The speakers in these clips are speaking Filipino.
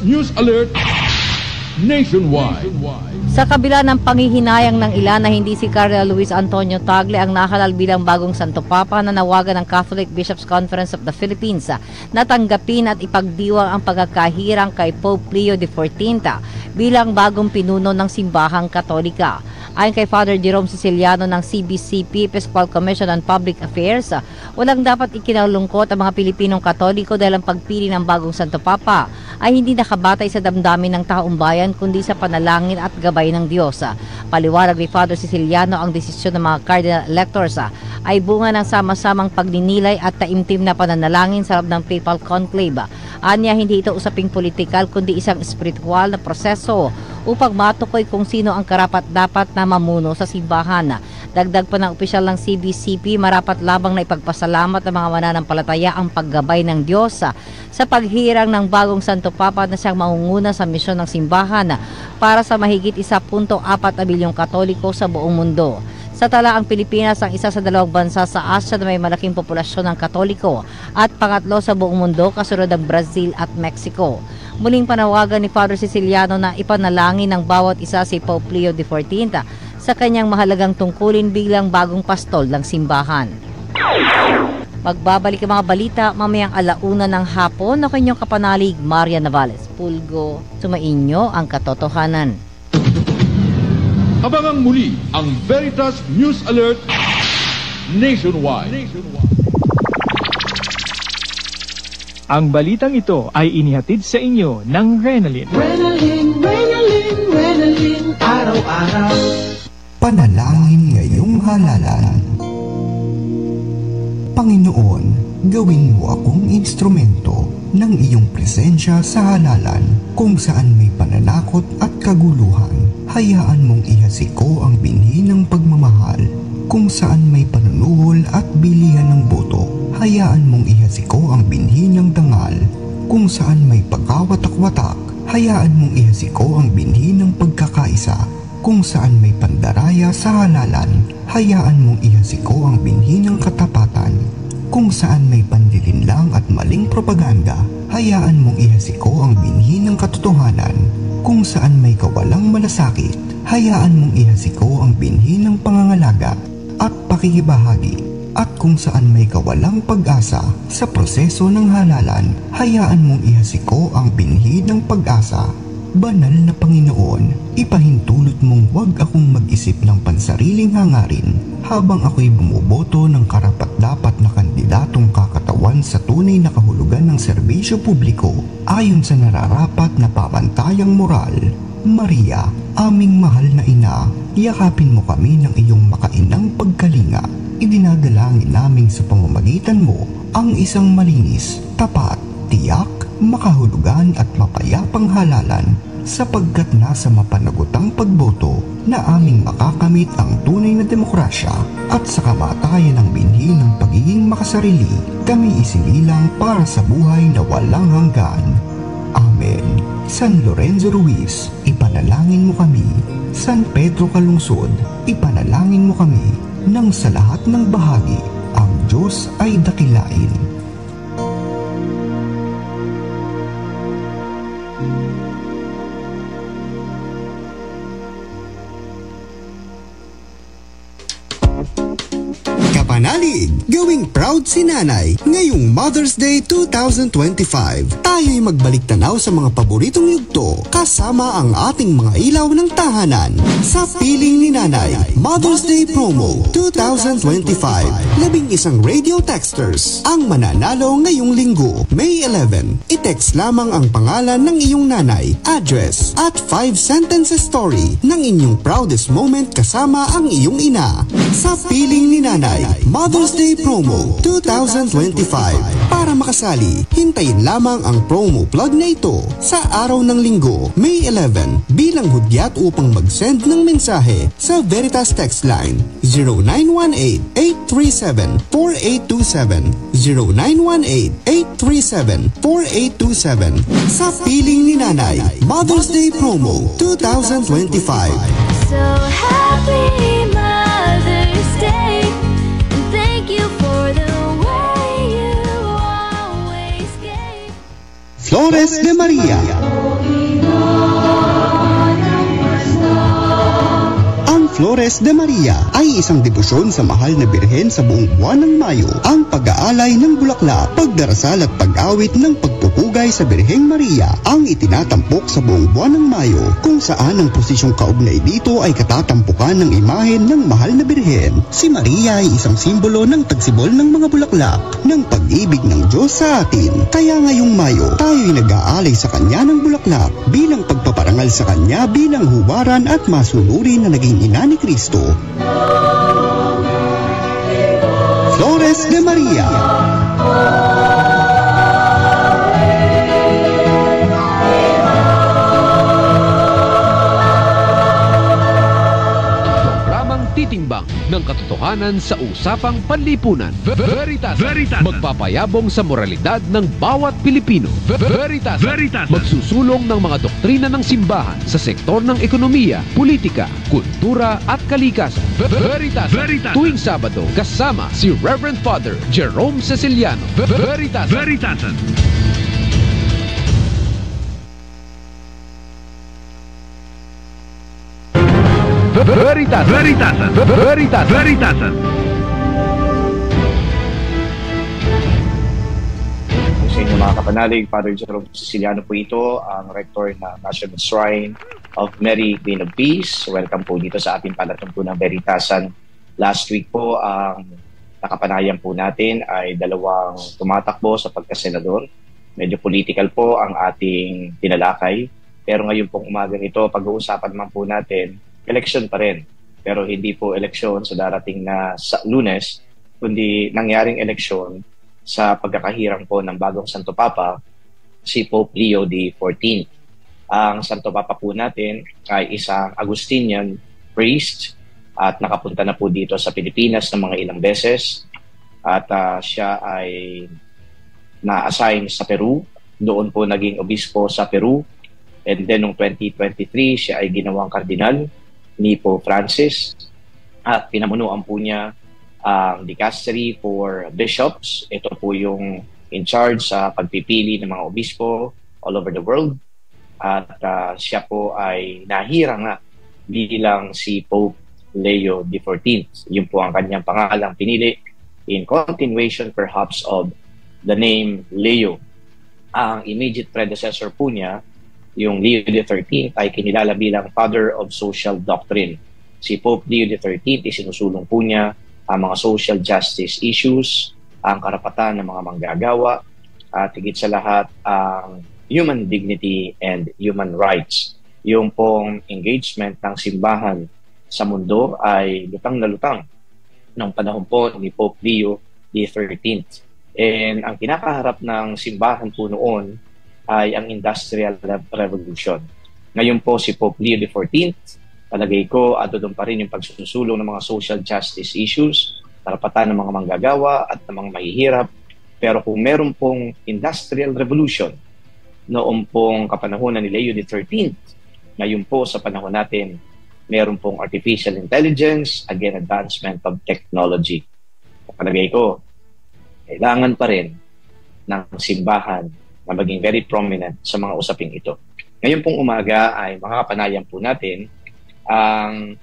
News Alert Nationwide. Sa kabila ng panghihinayang ng ilan na hindi si Cardinal Luis Antonio Tagle ang nahalal bilang bagong Santo Papa, na nawagan ng Catholic Bishops' Conference of the Philippines na tanggapin at ipagdiwang ang pagkakahirang kay Pope Leo XIV bilang bagong pinuno ng Simbahang Katolika. Ayon kay Father Jerome Siciliano ng CBCP Episcopal Commission on Public Affairs, walang dapat ikinalungkot ang mga Pilipinong Katoliko dahil ang pagpili ng bagong Santo Papa ay hindi nakabatay sa damdamin ng taong bayan kundi sa panalangin at gabay ng Diyos. Paliwanag ni Father Siciliano, ang desisyon ng mga Cardinal Electors ay bunga ng sama-samang pagninilay at taimtim na pananalangin sa loob ng Papal Conclave. Anya, hindi ito usaping politikal kundi isang espiritual na proseso upang matukoy kung sino ang karapat-dapat na mamuno sa simbahan. Dagdag pa ng opisyal ng CBCP, marapat labang na ipagpasalamat ng mga mananampalataya ang paggabay ng Diyos sa paghirang ng bagong Santo Papa na siyang mangunguna sa misyon ng simbahan para sa mahigit 1.4 bilyong Katoliko sa buong mundo. Sa tala, ang Pilipinas ang isa sa 2 bansa sa Asia na may malaking populasyon ng Katoliko at pangatlo sa buong mundo kasunod ng Brazil at Mexico. Muling panawagan ni Father Siciliano na ipanalangin ng bawat isa si Pope Leo XIV sa kanyang mahalagang tungkulin bilang bagong pastol ng simbahan. Magbabalik ang mga balita mamayang 1:00 ng hapon. Ako inyong kapanalig, Maria Navales. Pulgo, sumainyo ang katotohanan. Abangang muli ang Veritas News Alert Nationwide. Ang balitang ito ay inihatid sa inyo ng Renalyn. Renalyn, araw-araw. Panalangin ngayong halalan. Panginoon, gawin mo akong instrumento ng iyong presensya sa halalan. Kung saan may pananakot at kaguluhan, hayaan mong ihasiko ang binhi ng pagmamahal. Kung saan may panunuhol at bilihan ng boto, hayaan mong ihasiko ang binhi ng dangal. Kung saan may pagkawatak-watak, hayaan mong ihasiko ang binhi ng pagkakaisa. Kung saan may pandaraya sa halalan, hayaan mong ihasiko ang binhi ng katapatan. Kung saan may panlilinlang at maling propaganda, hayaan mong ihasiko ang binhi ng katotohanan. Kung saan may kawalang malasakit, hayaan mong ihasiko ang binhi ng pangangalaga at pakikibahagi. At kung saan may kawalang pag-asa sa proseso ng halalan, hayaan mong ihasiko ang binhi ng pag-asa. Banal na Panginoon, ipahintulot mong huwag akong mag-isip ng pansariling hangarin habang ako'y bumoboto ng karapat-dapat na kandidatong kakatawan sa tunay na kahulugan ng serbisyo publiko ayon sa nararapat na pamantayang moral. Maria, aming mahal na ina, yakapin mo kami ng iyong makainang pagkalinga. Idinadalangin namin sa pamamagitan mo ang isang malinis, tapat, tiyak, makahulugan at mapayapang halalan, sapagkat nasa mapanagutang pagboto na aming makakamit ang tunay na demokrasya at sa kamatayan ng binhi ng pagiging makasarili, kami isinilang para sa buhay na walang hanggan. Amen. San Lorenzo Ruiz, ipanalangin mo kami. San Pedro Calungsod, ipanalangin mo kami. Nang sa lahat ng bahagi, ang Diyos ay dakilain. Kapanalig, gawing proud si nanay ngayong Mother's Day 2025. Tayo'y magbalik tanaw sa mga paboritong yugto kasama ang ating mga ilaw ng tahanan. Sa piling ni nanay, Mother's Day Promo 2025. 11 radio texters ang mananalo ngayong linggo, May 11. I-text lamang ang pangalan ng iyong nanay, address at 5 sentences story ng inyong proudest moment kasama ang iyong ina. Sa piling ni nanay, Mother's Day Promo 2025. Para makasali, hintayin lamang ang promo plug na ito sa araw ng linggo, May 11, bilang hudyat upang mag-send ng mensahe sa Veritas Text Line 0918-837-4827 0918-837-4827. Sa piling ni nanay, Mother's Day Promo 2025. So happy Mother's Day, and thank you for the way you always gave. Flores de Maria. Flores de Maria ay isang debosyon sa mahal na birhen sa buong buwan ng Mayo. Ang pag-aalay ng bulaklak, pagdarasal at pag-awit ng pagpupugay sa Birheng Maria ang itinatampok sa buong buwan ng Mayo, kung saan ang posisyong kaugnay dito ay katatampukan ng imahen ng mahal na birhen. Si Maria ay isang simbolo ng tagsibol ng mga bulaklak ng pag-ibig ng Diyos sa atin. Kaya ngayong Mayo, tayo'y nag-aalay sa kanya ng bulaklak bilang pagpaparangal sa kanya bilang huwaran at masunuri na naging ina ni Kristo. Flores de Maria. Titimbang ng katotohanan sa usapang panlipunan. Veritasan. Magpapayabong sa moralidad ng bawat Pilipino. Veritasan. Magsusulong ng mga doktrina ng simbahan sa sektor ng ekonomiya, politika, kultura at kalikasan. Veritasan. Tuwing Sabado, kasama si Reverend Father Jerome Ceciliano. Veritasan. Veritasan. Sa inyo mga kapanalig, Father Jerome Ceciliano po ito, ang Rector ng National Shrine of Mary, Queen of Peace. Welcome po dito sa ating palatuntunang Veritasan. Last week po, ang nakapanayan po natin ay dalawang tumatakbo sa pagkasenador. Medyo political po ang ating tinalakay. Pero ngayon pong umagang ito, pag-uusapan naman po natin, election pa rin. Pero hindi po eleksyon sa darating na sa Lunes, kundi nangyaring eleksyon sa pagkakahirang po ng bagong Santo Papa, si Pope Leo XIV. Ang Santo Papa po natin ay isang Augustinian priest at nakapunta na po dito sa Pilipinas ng mga ilang beses. At siya ay na-assign sa Peru. Doon po naging obispo sa Peru. And then noong 2023, siya ay ginawang kardinal ni Pope Francis at pinamunuan po niya ang dicastery for bishops. Ito po yung in charge sa pagpipili ng mga obispo all over the world. At siya po ay nahira nga bilang si Pope Leo XIV. Yun po ang kanyang pangalang pinili in continuation perhaps of the name Leo. Ang immediate predecessor po niya, yung Leo XIII, ay kinilala bilang Father of Social Doctrine. Si Pope Leo XIII, isinusulong po niya ang mga social justice issues, ang karapatan ng mga manggagawa, at higit sa lahat, ang human dignity and human rights. Yung pong engagement ng simbahan sa mundo ay lutang na lutang ng panahon po ni Pope Leo XIII. And ang kinakaharap ng simbahan po noon ay ang Industrial Revolution. Ngayon po si Pope Leo XIV, palagay ko, doon pa rin yung pagsusulong ng mga social justice issues, karapatan ng mga manggagawa at ng mga mahihirap. Pero kung meron pong Industrial Revolution noong pong kapanahunan ni Leo XIII, ngayon po sa panahon natin, meron pong artificial intelligence, again, advancement of technology. Palagay ko, kailangan pa rin ng simbahan na maging very prominent sa mga usaping ito. Ngayon pong umaga ay makakapanayan po natin ang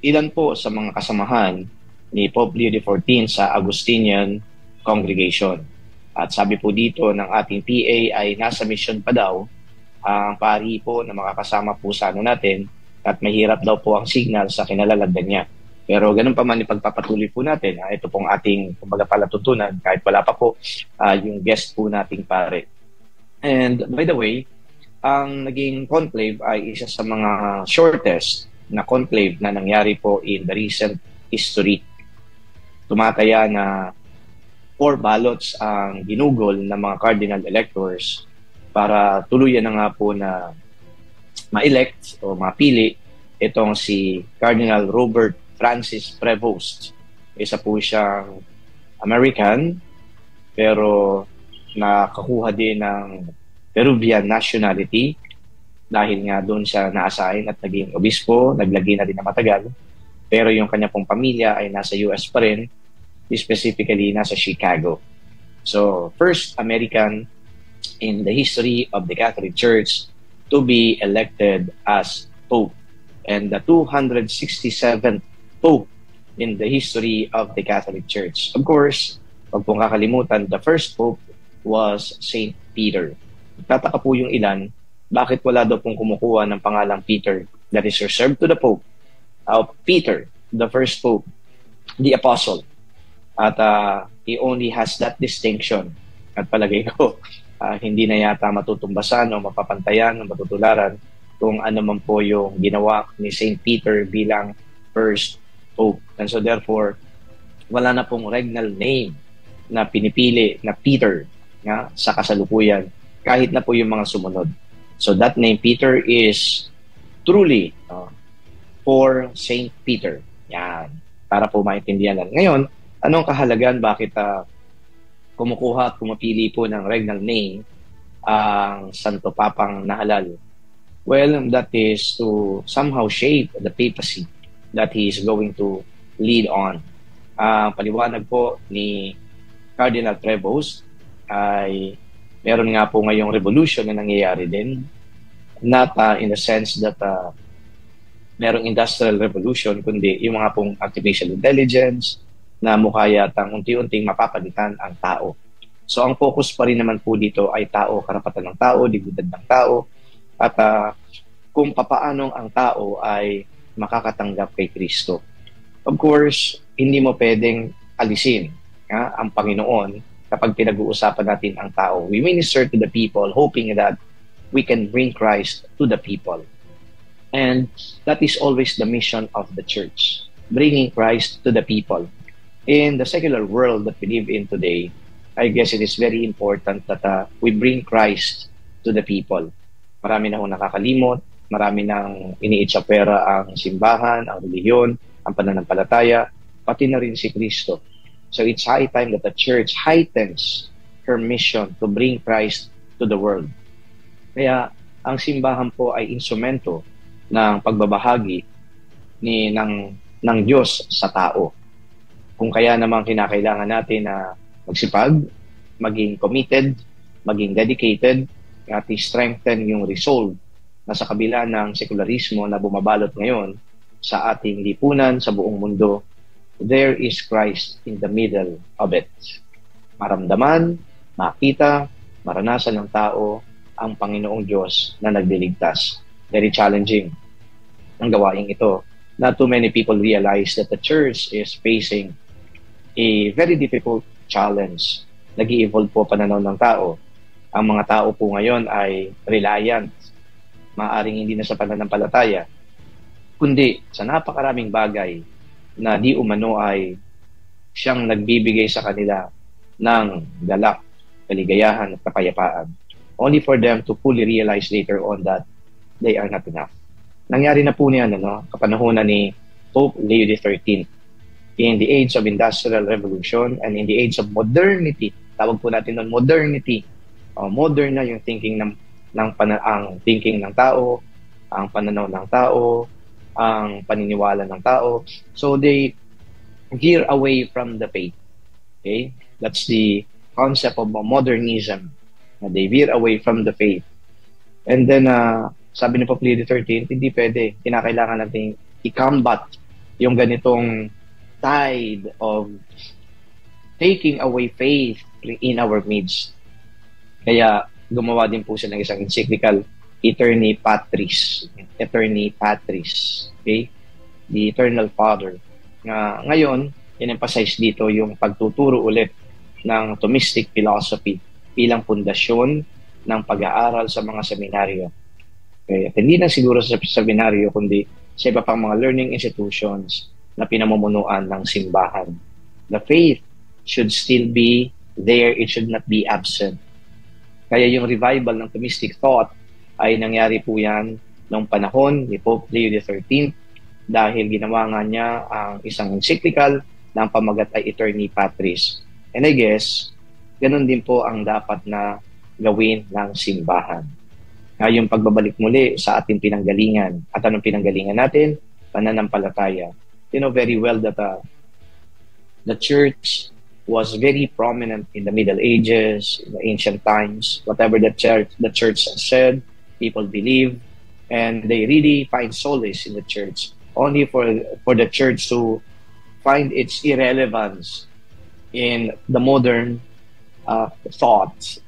ilan po sa mga kasamahan ni Pope Leo XIV sa Augustinian Congregation. At sabi po dito ng ating PA ay nasa mission pa daw ang pari po na makakasama po sa natin at mahirap daw po ang signal sa kinalalagdan niya. Pero ganun pa man ipagpapatuloy po natin, ito pong ating kumbaga palatuntunan kahit wala pa po yung guest po nating pare. And by the way, ang naging conclave ay isa sa mga shortest na conclave na nangyari po in the recent history. Tumataya na 4 ballots ang ginugol ng mga cardinal electors para tuluyan na nga po na ma-elect o mapili itong si Cardinal Robert Francis Prevost. Isa po siyang American pero nakakuha din ng Peruvian nationality dahil nga doon siya na-assign at naging obispo, naglagi na din na matagal. Pero yung kanya pong pamilya ay nasa US pa rin, specifically nasa Chicago. So, first American in the history of the Catholic Church to be elected as Pope. and the 267th Pope in the history of the Catholic Church. Of course, wag pong kakalimutan, the first Pope was Saint Peter. Tataka po yung ilan, bakit wala daw pong kumukuha ng pangalang Peter that is reserved to the Pope? Peter, the first Pope, the Apostle. At he only has that distinction. At palagay ko, hindi na yata matutumbasan o mapapantayan o matutularan kung ano man po yung ginawa ni Saint Peter bilang first Pope. And so therefore, wala na pong regnal name na pinipili na Peter sa kasalukuyan, kahit na po yung mga sumunod. So that name, Peter, is truly for Saint Peter. Yan. Para po maintindihan lang. Ngayon, anong kahalagan bakit kumukuha at kumapili po ng regnal name ang Santo Papang nahalal? Well, that is to somehow shape the papacy that he is going to lead on. Paliwanag po ni Cardinal Prevost ay meron nga po ngayong revolution na nangyayari din. Not in the sense that merong industrial revolution, kundi yung mga pong artificial intelligence na mukha yatang unti-unting mapapalitan ang tao. So ang focus pa rin naman po dito ay tao, karapatan ng tao, dignidad ng tao, at kung papaanong ang tao ay makakatanggap kay Kristo. Of course, hindi mo pwedeng alisin ang Panginoon kapag pinag-uusapan natin ang tao. We minister to the people hoping that we can bring Christ to the people. And that is always the mission of the church, bringing Christ to the people. In the secular world that we live in today, I guess it is very important that we bring Christ to the people. Marami na akong nakakalimot, marami nang iniitsapera ang simbahan, ang reliyon, ang pananampalataya, pati na rin si Kristo. So it's high time that the church heightens her mission to bring Christ to the world. Kaya ang simbahan po ay instrumento ng pagbabahagi ng Diyos sa tao. Kung kaya naman kinakailangan natin na magsipag, maging committed, maging dedicated, at i-strengthen yung resolve na sa kabila ng sekularismo na bumabalot ngayon sa ating lipunan, sa buong mundo, there is Christ in the middle of it. Maramdaman, makita, maranasan ng tao ang Panginoong Diyos na nagliligtas. Very challenging ang gawaing ito. Not too many people realize that the church is facing a very difficult challenge. Nag-i-evolve po pananaw ng tao. Ang mga tao po ngayon ay reliant. Maaring hindi na sa pananampalataya, kundi sa napakaraming bagay na di umano ay siyang nagbibigay sa kanila ng galak, kaligayahan at kapayapaan. Only for them to fully realize later on that they are not enough. Nangyari na po niyan, kapanahonan ni Pope Leo XIII. In the age of Industrial Revolution and in the age of modernity, tawag po natin nun modernity. Modern na yung thinking ang thinking ng tao, ang pananaw ng tao, ang paniniwala ng tao. So they veer away from the faith. Okay? That's the concept of modernism. They veer away from the faith. And then, sabi ni Pope Leo XIII, hindi pwede. Kinakailangan natin i-combat yung ganitong tide of taking away faith in our midst. Kaya gumawa din po siya ng isang encyclical, Eterni Patris. Eterni Patris. Okay? The Eternal Father. Ngayon, in-emphasize dito yung pagtuturo ulit ng Thomistic philosophy bilang pundasyon ng pag-aaral sa mga seminaryo. Okay? At hindi lang siguro sa seminaryo, kundi sa iba pang mga learning institutions na pinamumunuan ng simbahan. The faith should still be there. It should not be absent. Kaya yung revival ng Thomistic thought ay nangyari po yan noong panahon ni Pope Leo XIII dahil ginawa nga niya ang isang encyclical na ang pamagat ay Eterni Patris. And I guess, ganun din po ang dapat na gawin ng simbahan. Yung pagbabalik muli sa ating pinanggalingan. At anong pinanggalingan natin? Pananampalataya. You know very well that the church was very prominent in the Middle Ages, in the ancient times. Whatever the church said, people believed. and they really find solace in the church, only for the church to find its irrelevance in the modern thoughts.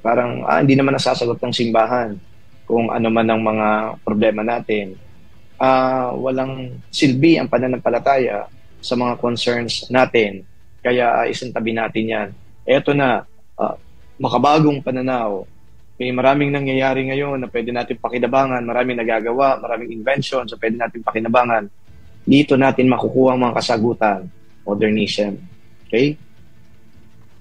Parang hindi naman nasasagot ng simbahan kung ano man ang mga problema natin. Walang silbi ang pananampalataya sa mga concerns natin, kaya isang tabi natin yan. Eto na, makabagong pananaw. May maraming nangyayari ngayon na pwede natin pakinabangan, maraming nagagawa, maraming inventions na pwede natin pakinabangan. Dito natin makukuha ang mga kasagutan, modernism. Okay?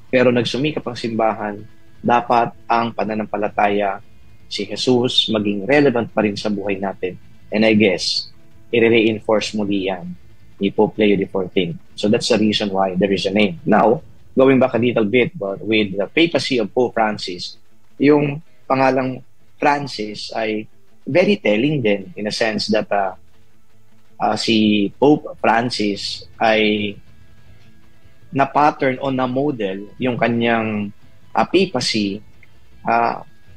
Pero nagsumikap ang simbahan, dapat ang pananampalataya si Jesus maging relevant pa rin sa buhay natin. And I guess, i-reinforce muli yan ni Pope Leo XIV. So that's the reason why there is a name. Now, going back a little bit, but with the papacy of Pope Francis, yung pangalang Francis ay very telling din in a sense that si Pope Francis ay na-pattern o na-model yung kanyang papacy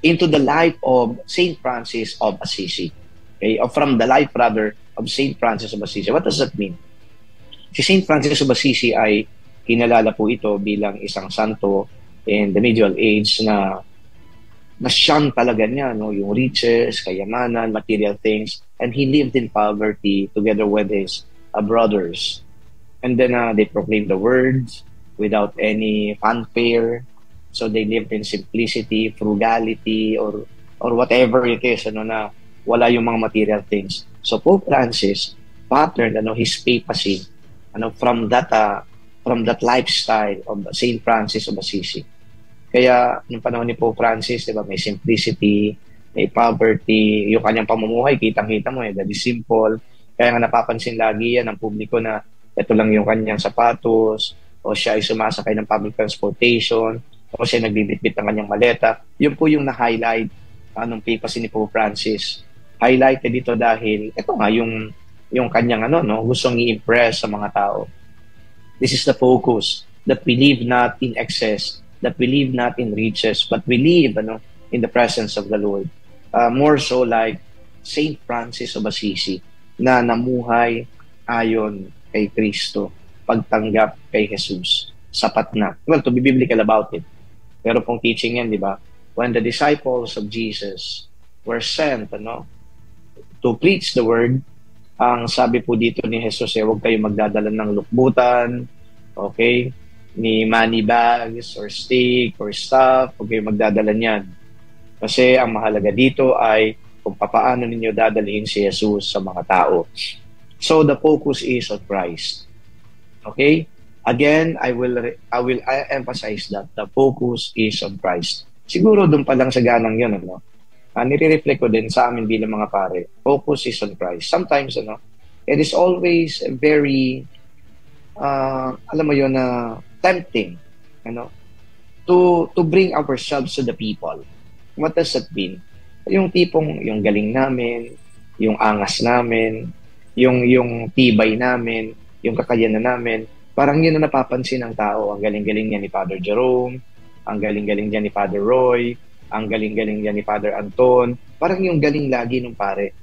into the life of Saint Francis of Assisi. Okay? Or from the life, rather, of Saint Francis of Assisi. What does that mean? Si Saint Francis of Assisi ay kinalala po ito bilang isang santo in the medieval age na na-shun talaga niya, no? Yung riches, kayamanan, material things, and he lived in poverty together with his brothers. And then they proclaimed the words without any fanfare. So they lived in simplicity, frugality, or whatever it is, na wala yung mga material things. So Pope Francis patterned his papacy from that lifestyle of Saint Francis of Assisi. Kaya nung panahon ni Pope Francis, diba, may simplicity, may poverty, yung kanyang pamumuhay, kitang-kita mo, very simple. Kaya nga napapansin lagi yan ng publiko na ito lang yung kanyang sapatos, o siya ay sumasakay ng public transportation, o siya nagbibitbit ng kanyang maleta. Yun po yung na-highlight ng papacy ni Pope Francis. Highlighted dito dahil ito nga yung kanyang gustong i-impress sa mga tao. This is the focus, that we live not in excess, that we live not in riches, but we live in the presence of the Lord. More so like Saint Francis of Assisi na namuhay ayon kay Kristo, pagtanggap kay Jesus. Sapat na. Well, to be biblical about it. Pero pong teaching yan, di ba? When the disciples of Jesus were sent to preach the word, ang sabi po dito ni Jesus, huwag kayo magdadala ng lukbutan, okay? Ni money bags or stick or stuff, huwag kayo magdadala niyan. Kasi ang mahalaga dito ay kung paano ninyo dadalhin si Jesus sa mga tao. So the focus is on Christ. Okay? Again, I will emphasize that the focus is on Christ. Siguro doon pa lang sa ganang yun, nire-reflect ko din sa amin bilang mga pare. Focus is on Christ. Sometimes, it is always very, alam mo yun, tempting, to bring ourselves to the people. What does that mean? Yung tipong, yung galing namin, yung angas namin, yung tibay namin, yung kakayanan namin, parang yun na napapansin ng tao. Ang galing-galing niya ni Father Jerome, ang galing-galing niya ni Father Roy, ang galing-galing niya ni Father Anton. Parang yung galing lagi ng pare.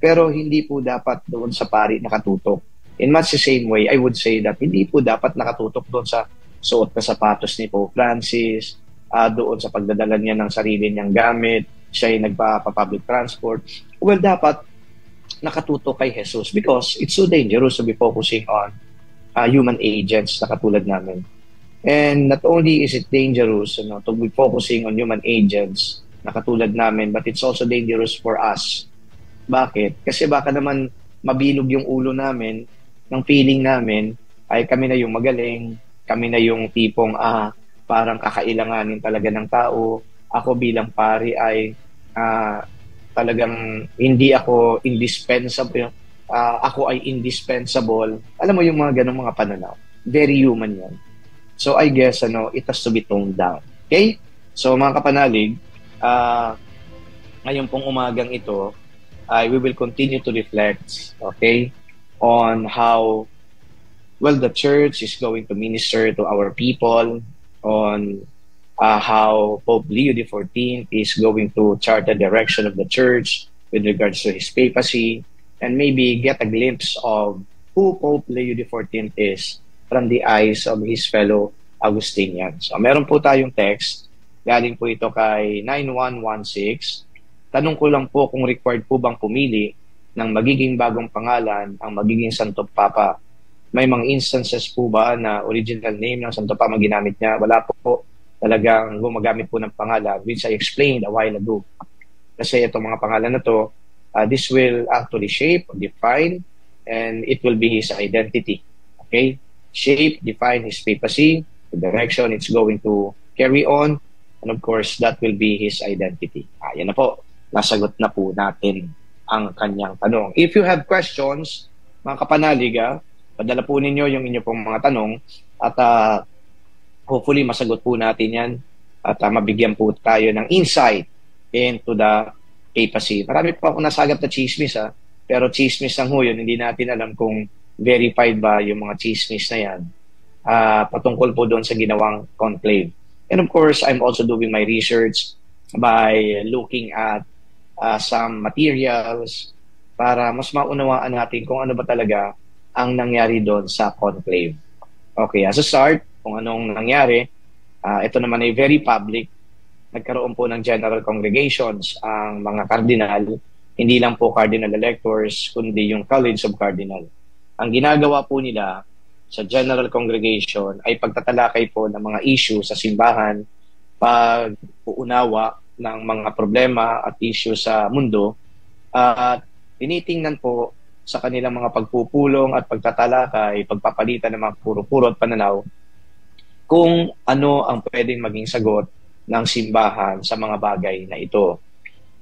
Pero hindi po dapat doon sa pari nakatutok. In much the same way, I would say that hindi po dapat nakatutok doon sa suot na sapatos ni Pope Francis, doon sa pagdadala niya ng sarili niyang gamit, siya ay nagpa-public transport. Well, dapat nakatutok kay Jesus because it's so dangerous to be focusing on human agents na katulad namin. And not only is it dangerous to be focusing on human agents na katulad namin, but it's also dangerous for us. Bakit? Kasi baka naman mabilog yung ulo namin, ng feeling namin ay kami na yung magaling, kami na yung tipong parang kakailanganin talaga ng tao. Ako bilang pari ay talagang hindi ako indispensable. Ako ay indispensable. Alam mo yung mga ganong mga pananaw. Very human yan. So I guess it has to be toned down. Okay? So mga kapanalig, ngayon pong umagang ito, we will continue to reflect, okay, on how the church is going to minister to our people, on how Pope Leo XIV is going to chart the direction of the church with regards to his papacy, and maybe get a glimpse of who Pope Leo XIV is from the eyes of his fellow Augustinians. So, meron po tayong text. Galing po ito kay 9116. Tanong ko lang po kung required po bang pumili ng magiging bagong pangalan ang magiging Santo Papa. May mga instances po ba na original name ng Santo Papa ginamit niya? Wala po. Talagang gumagamit po ng pangalan, which I explained a while ago. Kasi itong mga pangalan na to, this will actually shape, define, and it will be his identity. Okay? Shape, define his papacy, the direction it's going to carry on, and of course, that will be his identity. Yan na po. Nasagot na po natin ang kanyang tanong. If you have questions, mga kapanaliga, padala po ninyo yung inyo pong mga tanong at hopefully masagot po natin yan at mabigyan po tayo ng insight into the papacy. Marami po ako nasagap na chismis pero chismis lang ho yun. Hindi natin alam kung verified ba yung mga chismis na yan patungkol po doon sa ginawang conclave. And of course, I'm also doing my research by looking at some materials para mas maunawaan natin kung ano ba talaga ang nangyari doon sa conclave. Okay, as a start, kung anong nangyari, ito naman ay very public. Nagkaroon po ng general congregations ang mga cardinal, hindi lang po cardinal electors, kundi yung College of Cardinal. Ang ginagawa po nila sa general congregation ay pagtatalakay po ng mga issue sa simbahan, pag-uunawa ng mga problema at issue sa mundo, at tinitingnan po sa kanilang mga pagpupulong at pagtatalakay, pagpapalitan ng mga puro-puro at pananaw, kung ano ang pwedeng maging sagot ng simbahan sa mga bagay na ito.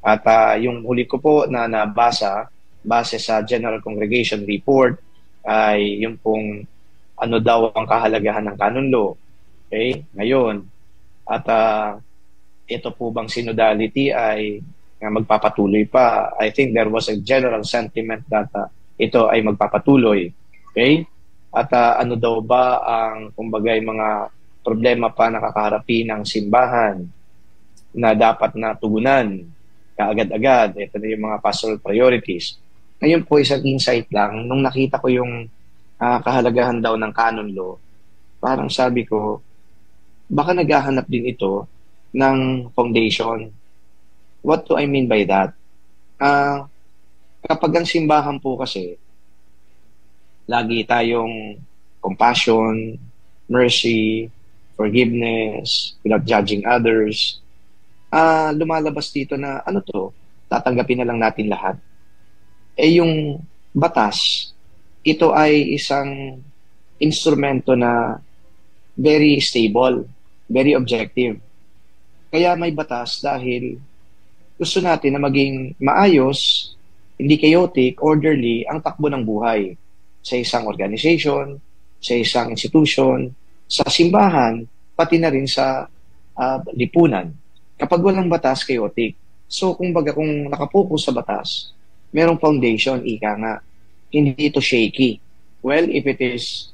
At yung huli ko po na nabasa, base sa General Congregation Report, ay yung pong ano daw ang kahalagahan ng canon law. Okay? Ngayon, at ito po bang synodality ay magpapatuloy pa. I think there was a general sentiment that ito ay magpapatuloy. Okay? At ano daw ba ang kumbagay mga problema pa nakakaharapin ng simbahan na dapat na tugunan kaagad-agad. Ito na yung mga pastoral priorities. Ngayon po isang insight lang, nung nakita ko yung kahalagahan daw ng canon law, parang sabi ko, baka naghahanap din ito ng foundation. What do I mean by that? Kapag ang simbahan po kasi, lagi tayong compassion, mercy, forgiveness, without judging others, lumalabas dito na, ano to, tatanggapin na lang natin lahat. Yung batas, ito ay isang instrumento na very stable, very objective. Kaya may batas dahil gusto natin na maging maayos, hindi chaotic, orderly ang takbo ng buhay sa isang organization, sa isang institution, sa simbahan, pati na rin sa lipunan. Kapag walang batas, chaotic. So, kung nakapokus sa batas, merong foundation, ika nga, hindi ito shaky. Well, if it is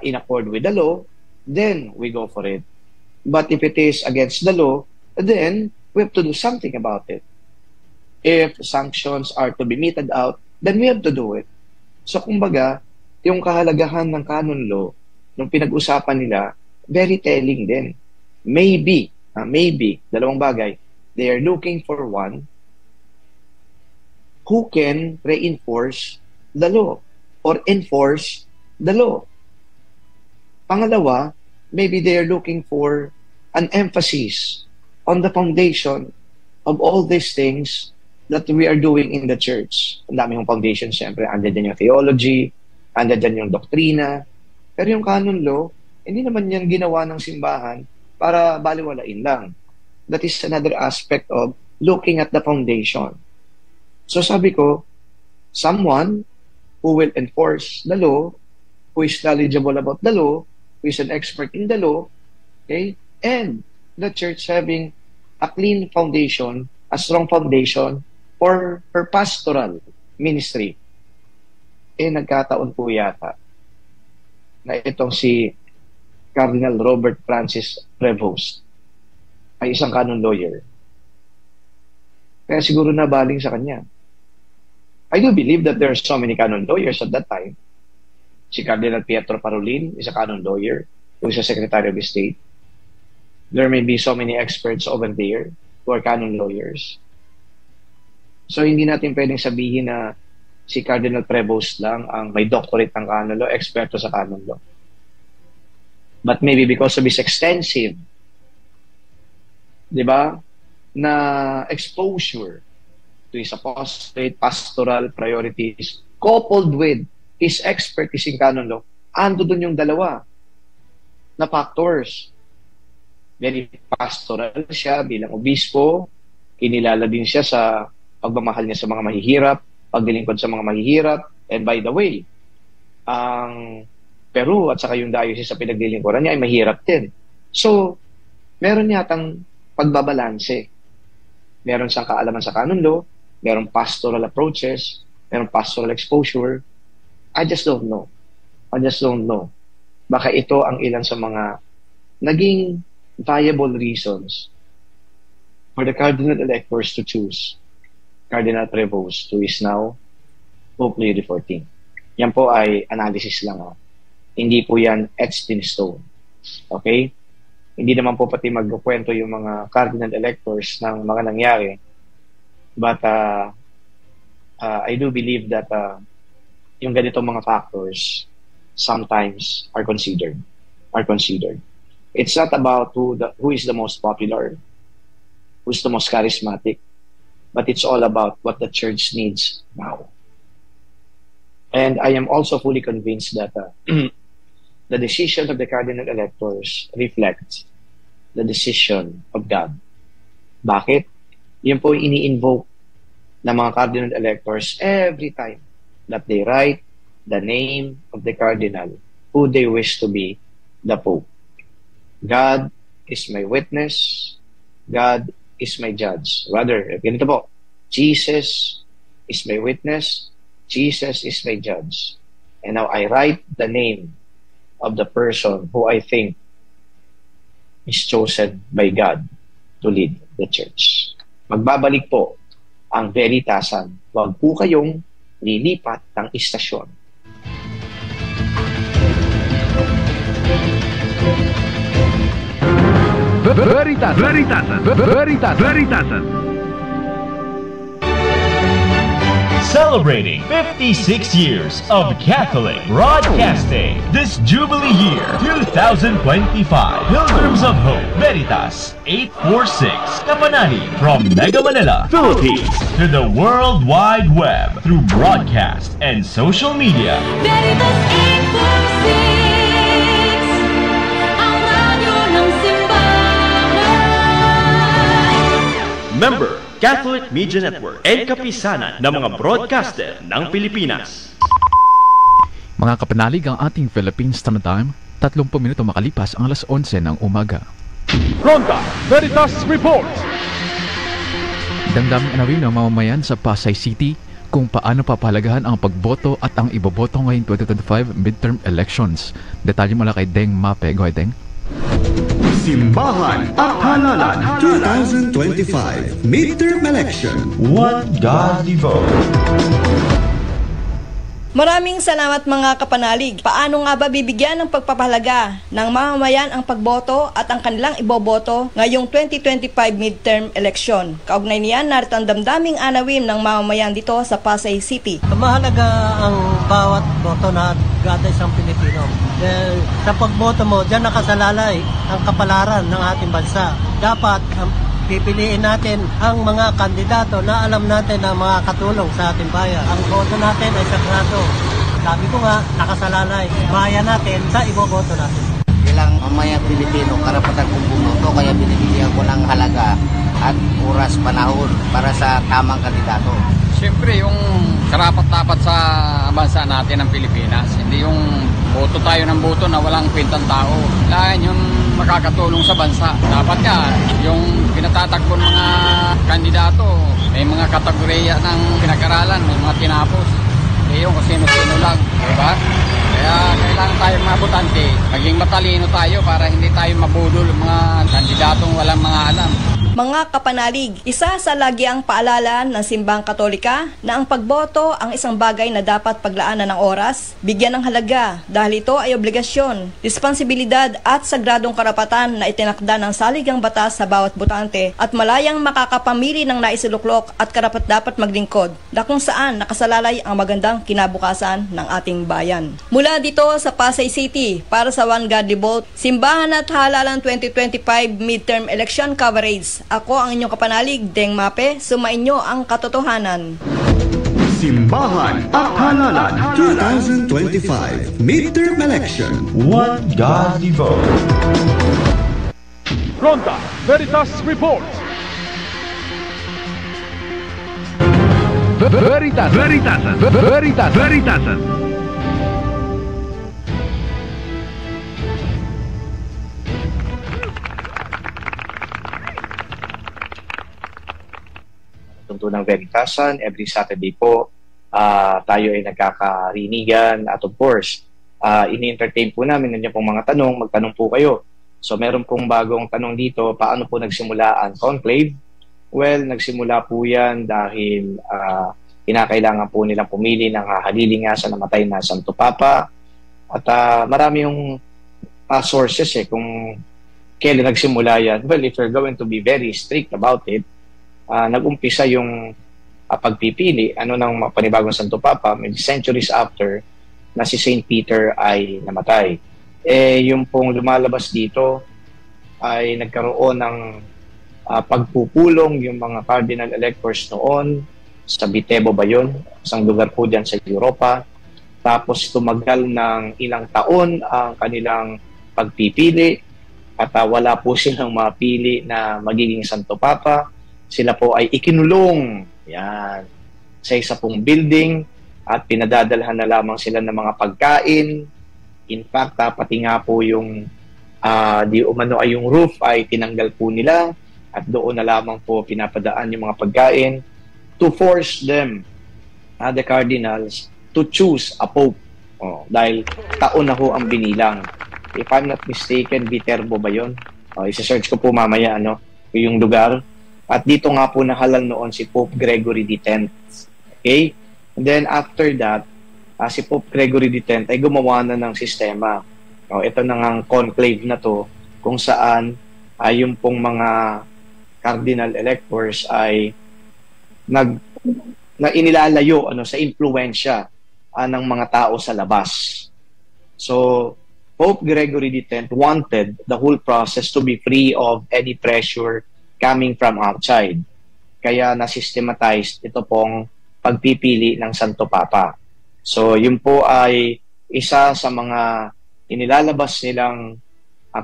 in accord with the law, then we go for it. But if it is against the law, then we have to do something about it. If sanctions are to be meted out, then we have to do it. So, kumbaga, yung kahalagahan ng canon law, nung pinag-usapan nila, very telling din. Maybe, dalawang bagay, they are looking for one who can reinforce the law or enforce the law. Pangalawa, maybe they are looking for an emphasis on the foundation of all these things that we are doing in the church. Ang dami yung foundation, siyempre, andyan yung theology, andyan yung doktrina, pero yung canon law, hindi naman yan ginawa ng simbahan para baliwalain lang. That is another aspect of looking at the foundation. So sabi ko, someone who will enforce the law, who is knowledgeable about the law, who is an expert in the law, okay, and the church having a clean foundation, a strong foundation for her pastoral ministry. Nagkataon po yata na itong si Cardinal Robert Francis Prevost ay isang canon lawyer. Kaya siguro nabaling sa kanya. I do believe that there are so many canon lawyers at that time. Si Cardinal Pietro Parolin is a canon lawyer who is a Secretary of State. There may be so many experts over there who are canon lawyers. So hindi natin pwedeng sabihin na si Cardinal Prevost lang ang may doctorate ng canon law, eksperto sa canon law. But maybe because of his extensive, di ba, na exposure to his apostolate, pastoral priorities, coupled with his expertise in canon law, ando dun yung dalawa na factors. Very pastoral siya bilang obispo, kinilala din siya sa pagmamahal niya sa mga mahihirap, paglilingkod sa mga mahihirap, and by the way, ang Peru at saka yung diocese sa pinaglilingkuran niya ay mahirap din. So, meron yatang pagbabalanse. Meron siyang kaalaman sa canon law, meron pastoral approaches, meron pastoral exposure. I just don't know. Baka ito ang ilan sa mga naging viable reasons for the cardinal electors to choose Cardinal Prevost, who is now Pope Leo XIV. Yan po ay analysis lang. Hindi po yan etched in stone. Okay? Hindi naman po pati magkukwento yung mga cardinal electors ng mga nangyari. But I do believe that yung ganitong mga factors sometimes are considered. It's not about who is the most popular, who's the most charismatic, but it's all about what the church needs now. And I am also fully convinced that the decision of the cardinal electors reflects the decision of God. Bakit? Yun po ini-invoke ng mga cardinal electors every time that they write the name of the cardinal who they wish to be the Pope. God is my witness. God is my judge. Rather, ganito po, Jesus is my witness. Jesus is my judge. And now I write the name of the person who I think is chosen by God to lead the church. Magbabalik po ang Veritasan. Huwag po kayong lilipat ng istasyon. Veritasan. Celebrating 56 years of Catholic Broadcasting this Jubilee year 2025. Pilgrims of Hope, Veritas 846, Kapanani from Mega Manila, Philippines to the World Wide Web through broadcast and social media. Veritas 846, ang radyo ng simbahan. Member, Catholic Media Network and kapisanan ng mga broadcaster ng Pilipinas. Mga kapanalig, ang ating Philippine Standard Time, 30 minuto makalipas ang alas 11 ng umaga. Ronda Veritas Report! Damdaming anawin ng mamamayan sa Pasay City kung paano papalagahan ang pagboto at ang iboboto ngayong 2025 midterm elections. Detalye mula kay Deng Mape. Go ahead, Deng. Simbahan at Halalan 2025 Midterm Election. One Godly Vote. Maraming salamat mga kapanalig. Paano nga ba bibigyan ng pagpapahalaga ng mamamayan ang pagboto at ang kanilang iboboto ngayong 2025 midterm election? Kaugnay niyan, narito ang damdaming anawin ng mamamayan dito sa Pasay City. Mahalaga ang bawat boto na gada isang Pilipino. Dahil sa pagboto mo, diyan nakasalalay ang kapalaran ng ating bansa. Dapat pipiliin natin ang mga kandidato na alam natin na mga katulong sa ating bayan. Ang boto natin ay sagrado. Sabi ko nga, nakasalalay. Bayan natin sa iboboto natin. Bilang mamayang Pilipino, karapatan kong bumoto, kaya binibigyan ko ng halaga at oras, panahon para sa tamang kandidato. Siyempre, yung karapat-dapat sa bansa natin ng Pilipinas, hindi yung boto tayo ng boto na walang kwentang tao. Kailangan yung makakatulong sa bansa. Dapat nga, yung pinatatakbon mga kandidato, may mga kategorya ng pinag-aralan, may mga tinapos. Eh yung kung sino-sino lang, diba? Kaya kailangan tayong mga botante, maging matalino tayo para hindi tayo mabudol mga kandidatong walang mga alam. Mga kapanalig, isa sa lagiang paalala ng Simbang Katolika na ang pagboto ang isang bagay na dapat paglaanan ng oras, bigyan ng halaga dahil ito ay obligasyon, responsibilidad at sagradong karapatan na itinakda ng saligang batas sa bawat botante at malayang makakapamili ng naisiluklok at karapat-dapat maglingkod na kung saan nakasalalay ang magandang kinabukasan ng ating bayan. Mula dito sa Pasay City para sa One Godly Vote, Simbahan at Halalan 2025 Midterm Election Coverage. Ako ang inyong kapanalig, Deng Mape, sumainyo ang katotohanan. Simbahan at Halalan 2025 Midterm Election. One Godly Vote. Ronda Veritas Report. Veritasan. Tuntunang Veritasan, every Saturday po tayo ay nagkakarinigan at of course, ini-entertain po namin nandiyan pong mga tanong, magtanong po kayo. So meron pong bagong tanong dito, paano po nagsimula ang conclave? Well, nagsimula po yan dahil kinakailangan po nilang pumili ng hahalili nga sa namatay na Santo Papa. At marami yung sources kung kailan nagsimula yan. Well, if you're going to be very strict about it, nag-umpisa yung pagpipili ng panibagong Santo Papa many centuries after na si Saint Peter ay namatay. Yung pong lumalabas dito ay nagkaroon ng pagpupulong yung mga cardinal electors noon sa Viterbo ba yun? Isang lugar po dyan sa Europa. Tapos tumagal ng ilang taon ang kanilang pagpipili at wala po silang mapili na magiging Santo Papa. Sila po ay ikinulong yan sa isa pong building at pinadadalhan na lamang sila ng mga pagkain. In fact, pati nga po yung di umano ay yung roof ay tinanggal po nila at doon na lamang po pinapadaan yung mga pagkain to force them, the cardinals, to choose a pope. Dahil taon na ho ang binilang. If I'm not mistaken, Viterbo ba yun? Isa-search ko po mamaya yung lugar. At dito nga po nahalal noon si Pope Gregory X. Okay? And then after that, si Pope Gregory X ay gumawa na ng sistema. Ito na nga conclave na to kung saan yung pong mga cardinal electors ay na inilalayo sa impluwensya ng mga tao sa labas. So, Pope Gregory X wanted the whole process to be free of any pressure coming from outside. Kaya na-systematized ito pong pagpipili ng Santo Papa. So, yun po ay isa sa mga inilalabas nilang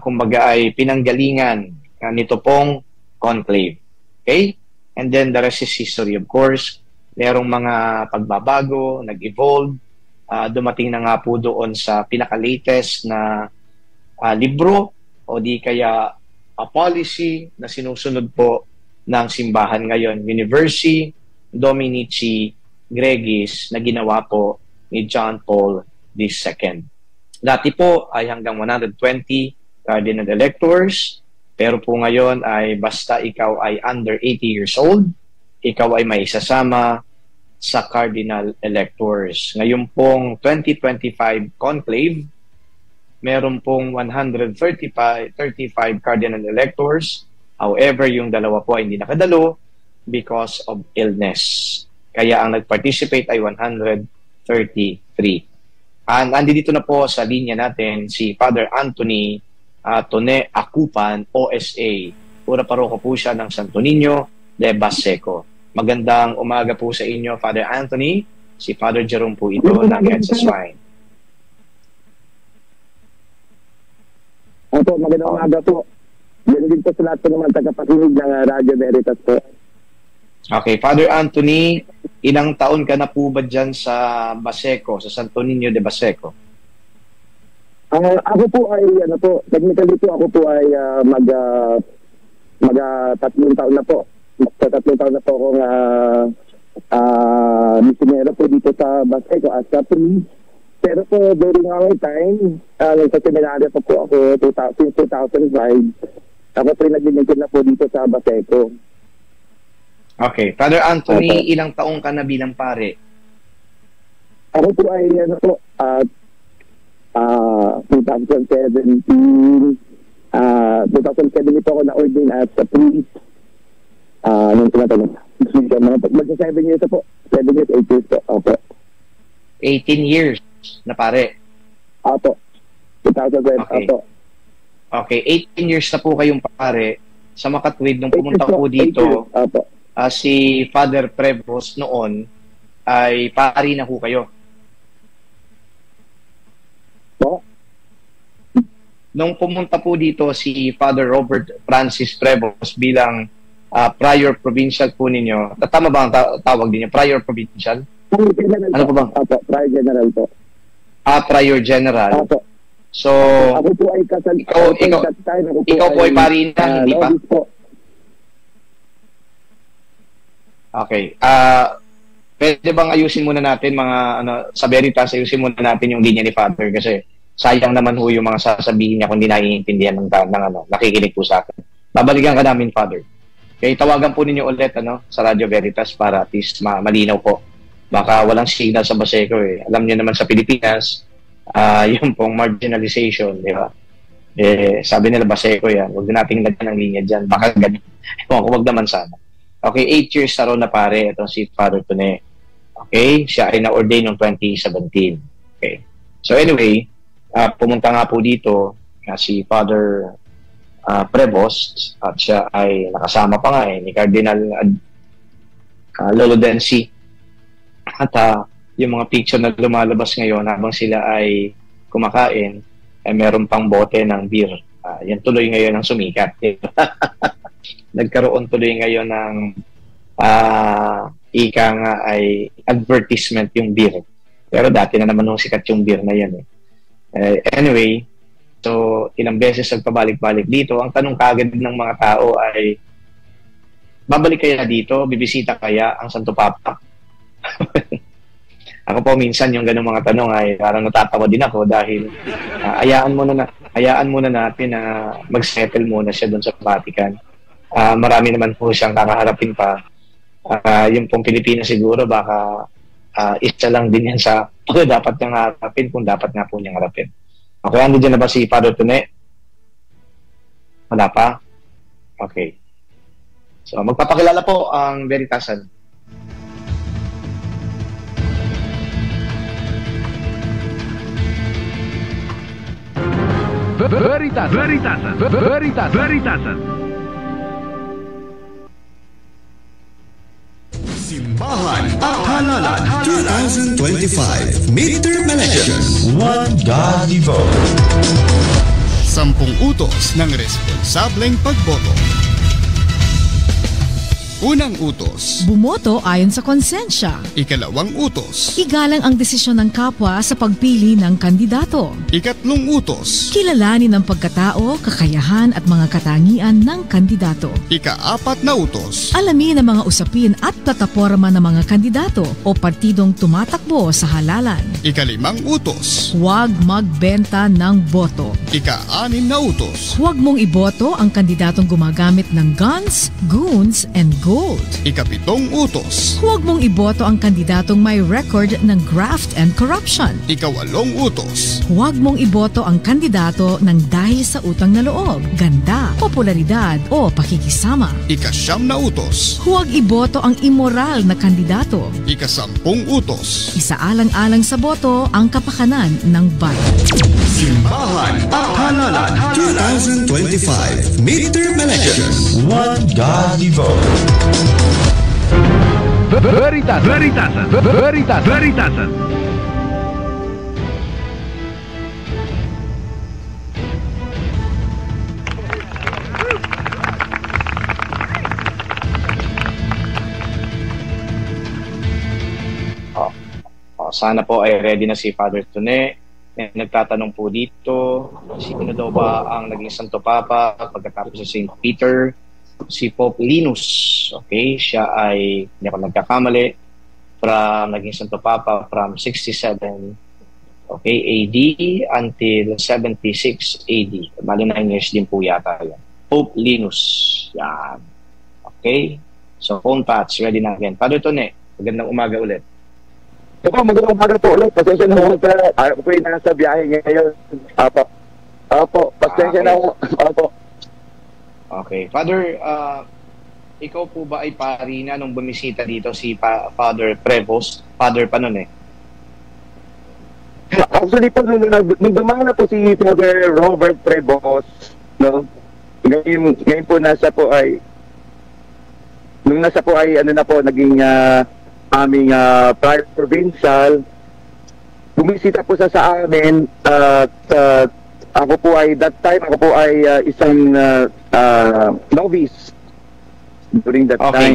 kumbaga ay pinanggalingan nito pong conclave. Okay? And then the rest is history, of course. Merong mga pagbabago, nag-evolve. Dumating na nga po doon sa pinaka-latest na libro o di kaya policy na sinusunod po ng simbahan ngayon, Universi Dominici Gregis, na ginawa po ni John Paul II. Dati po ay hanggang 120 cardinal electors, pero po ngayon ay basta ikaw ay under 80 years old, ikaw ay may isasama sa cardinal electors. Ngayon pong 2025 conclave, meron pong 35 cardinal electors. However, yung dalawa po ay hindi nakadalo because of illness. Kaya ang nag-participate ay 133. And andito na po sa linya natin si Father Anthony Tone Acupan, OSA. Pura paroko po siya ng Santo Niño de Baseco. Magandang umaga po sa inyo, Father Anthony. Si Father Jerome po ito ng EDSA Shrine. Opo, magandang umaga po. Yan din po sa lahat po naman tagapakinig ng Radio Veritas po. Okay, Father Anthony, ilang taon ka na po ba dyan sa Baseco, sa Santo Niño de Baseco? Ako po ay, technically po ako po ay mag 3 taon na po. Sa 3 taon na po akong misionero po dito sa Baseco as a priest. Pero po, during our time, sa seminaryo po ako since 2005, Ako po naglilingkod na po dito sa Baseco. Okay. Father Anthony, ilang taong ka na bilang pare? Ako po ay 2017, 2007 po ako na-ordain as a priest. Nung tinatanong, magsa 7 years na po. 7 years, 8 years po. Opo. 18 years na pare? Opo. 2007, okay. Opo. Okay, 18 years na po kayong pare. Sa Makatwid, nung pumunta po dito, si Father Prebos noon ay pari na po kayo. Nung pumunta po dito si Father Robert Francis Prebos bilang prior provincial po ninyo, tama ba ang tawag din niyo? Prior provincial? Ano po ba? Opo, prior general po. Prior general. Opo. So, ako po ay ikaw po ay pari na, hindi pa? Po. Okay. Pwede bang ayusin muna natin sa Veritas, ayusin muna natin yung linya ni Father kasi sayang naman ho yung mga sasabihin niya kung hindi naiintindihan ng nakikinig po sa akin. Babalikan ka namin, Father. Okay, tawagan po ninyo ulit sa Radio Veritas para at least malinaw po. Baka walang signal sa Baseco eh. Alam niyo naman sa Pilipinas, yung pong marginalization, di ba? Sabi nila Baseco yan. Huwag na nating lagyan ng linya dyan. Baka ganun. Huwag naman sana. Okay, 8 years na raw na pare itong si Father Tone. Okay, siya ay na-ordain noong 2017. Okay. So anyway, pumunta nga po dito si Father Prebos at siya ay nakasama pa nga ni Cardinal Lolo Densi. At yung mga picture na lumalabas ngayon habang sila ay kumakain, ay meron pang bote ng beer. Yan tuloy ngayon ang sumikat. Nagkaroon tuloy ngayon ng ika nga ay advertisement yung beer. Pero dati na naman nung sikat yung beer na yan. Anyway, so ilang beses nagpabalik-balik dito. Ang tanong kagad ng mga tao ay, babalik kaya dito? Bibisita kaya ang Santo Papa? Ako po minsan yung ganung mga tanong ay parang natatawa din ako dahil hayaan muna natin na mag-settle muna siya doon sa Vatican. Marami naman po siyang kakaharapin pa. Yung pong Pilipinas siguro baka isa lang din yan sa dapat niyang harapin kung dapat nga po niyang harapin. Okay, ando dyan na ba si Father Tone? Wala pa? Okay. So, magpapakilala po ang Veritasan. Veritasan. Simbahan at Halalan 2025 Midterm Elections. One God Devote. 10 utos ng responsableng pagboto. Unang utos. Bumoto ayon sa konsensya. Ikalawang utos. Igalang ang desisyon ng kapwa sa pagpili ng kandidato. Ikatlong utos. Kilalanin ang pagkatao, kakayahan at mga katangian ng kandidato. Ikaapat na utos. Alamin ang mga usapin at plataporma ng mga kandidato o partidong tumatakbo sa halalan. Ikalimang utos. Huwag magbenta ng boto. Ika-anim na utos. Huwag mong iboto ang kandidatong gumagamit ng guns, goons, and gold. Ikapitong utos. Huwag mong iboto ang kandidatong may record ng graft and corruption. Ikawalong utos. Huwag mong iboto ang kandidato ng dahil sa utang na loob, ganda, popularidad o pakikisama. Ikasyam na utos. Huwag iboto ang immoral na kandidato. Ikasampung utos. Isaalang-alang sa boto ang kapakanan ng bayan. Simbahan at Halalan 2025 Midterm Elections. One God Devote. Veritasan. Sana po ay ready na si Father Tone. Nagtatanong po dito, sino daw ba ang naging Santo Papa pagkatapos sa St. Peter? Si Pope Linus. Okay, siya ay, hindi ako nagkakamali, naging Santo Papa from 67 AD until 76 AD. Bali 9 years din po yata yan. Pope Linus. Yan. Okay? So, phone patch, ready na again. Father Tone, magandang umaga ulit. Opo, magandang umaga po ulit. Pasensya na po sa, ako po yung nasa biyahe ngayon. Opo, pasensya na po. Opo. Okay. Father, ikaw po ba ay pari na nung bumisita dito si Father Prevost? Father pa nun eh. Actually po, nung dumaan na po si Father Robert Prevost, no? Ngayon po nasa po ay ano na po, naging aming prior provincial, bumisita po sa amin at ako po ay isang novice during that time.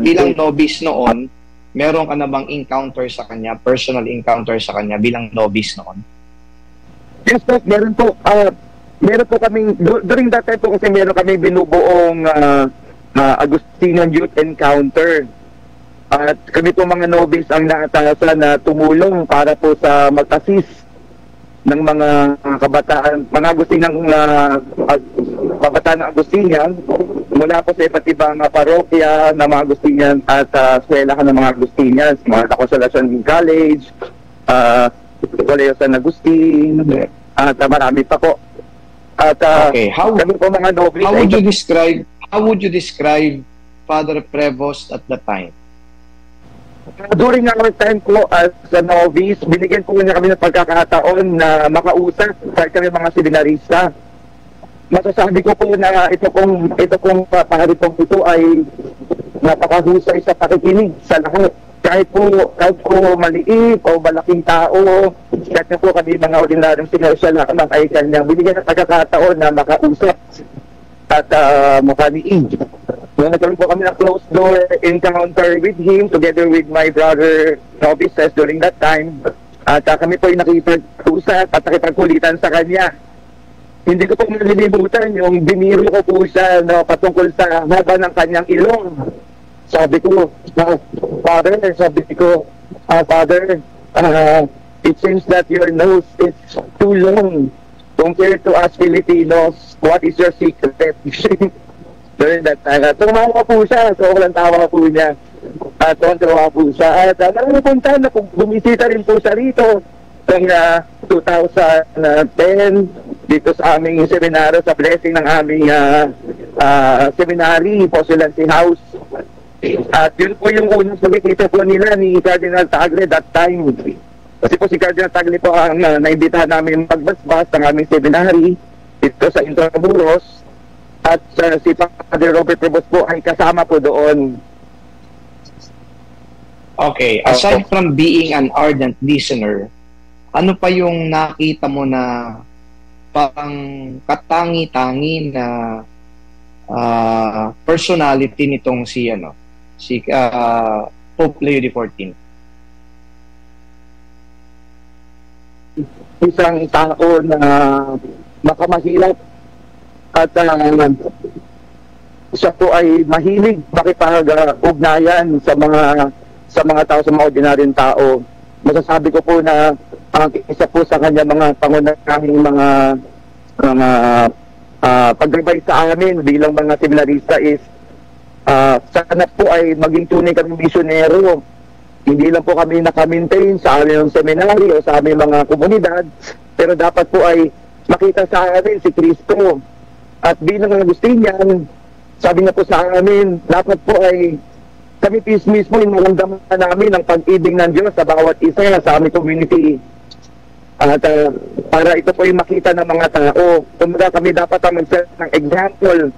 Bilang novice noon, meron ka na bang encounter sa kanya, personal encounter sa kanya bilang novice noon? Yes po, meron po kaming, during that time po kasi meron kaming binubuong Agustinian Youth Encounter. At kami po mga novice ang naatasan na tumulong para po sa mag-assist ng mga kabataan, mga Agustinian, kabataan ng Agustinian mula po sa iba't ibang parokya ng mga Agustinian at eskwelahan ng mga Agustinians, mga Consolacion College, Colegio San Agustin, at marami pa po. At okay, kami po mga novice. How would you describe Father Prevost at the time? During our time po as a novice, binigyan po niya kami ng pagkakataon na makausap kahit kami mga seminarista. Masasabi ko po na ito pong pahari pong ito ay napakahusay sa pakikinig sa lahat. Kahit po maliit o malaking tao, kahit na po kami mga ordinaryong seminarista lamang ay kanyang binigyan ng pagkakataon na makausap at makaniig. Nagkaroon po kami ng closed door encounter with him together with my brother novices during that time. At kami po ay nakipag-usap at nakipagkulitan sa kanya. Hindi ko po malilimutan yung biniro ko po siya patungkol sa haba ng kanyang ilong. Sabi ko, Father, it seems that your nose is too long compared to us Filipinos. What is your secret? During that time, tumawa po siya. So, walang tawa po niya. Tumawa po siya. At nakapunta na bumisita rin po siya rito noong 2010 dito sa aming seminaryo sa blessing ng aming seminary, Postulancy House. At yun po yung unang pagkikita po nila ni Cardinal Tagle that time. Kasi po si Cardinal Tagle po ang naimbitahan namin magbasbas ng aming seminary dito sa Intramuros. At si Father Robert Prevost po ay kasama po doon. Okay, aside from being an ardent listener, ano pa yung nakita mo na parang katangi-tangi na personality nitong si Pope Leo XIV? Isang tao na makamahirap at siya po ay mahilig makipag-ugnayan sa mga tao, sa mga ordinaryong tao. Masasabi ko po na isa po sa kanya mga pangunahing mga paggabay sa amin bilang mga seminarista is sana po ay maging tunay kami misyonero. Hindi lang po kami naka-maintain sa aming seminary o sa aming mga komunidad, pero dapat po ay makita sa amin si Kristo. At bilang Agustinian, sabi nga po sa amin, dapat po ay kami mismo yung maramdaman namin ang pag-ibig ng Diyos sa bawat isa sa aming community. At para ito po yung makita ng mga tao, kumbaga kami dapat ang mag-set ng example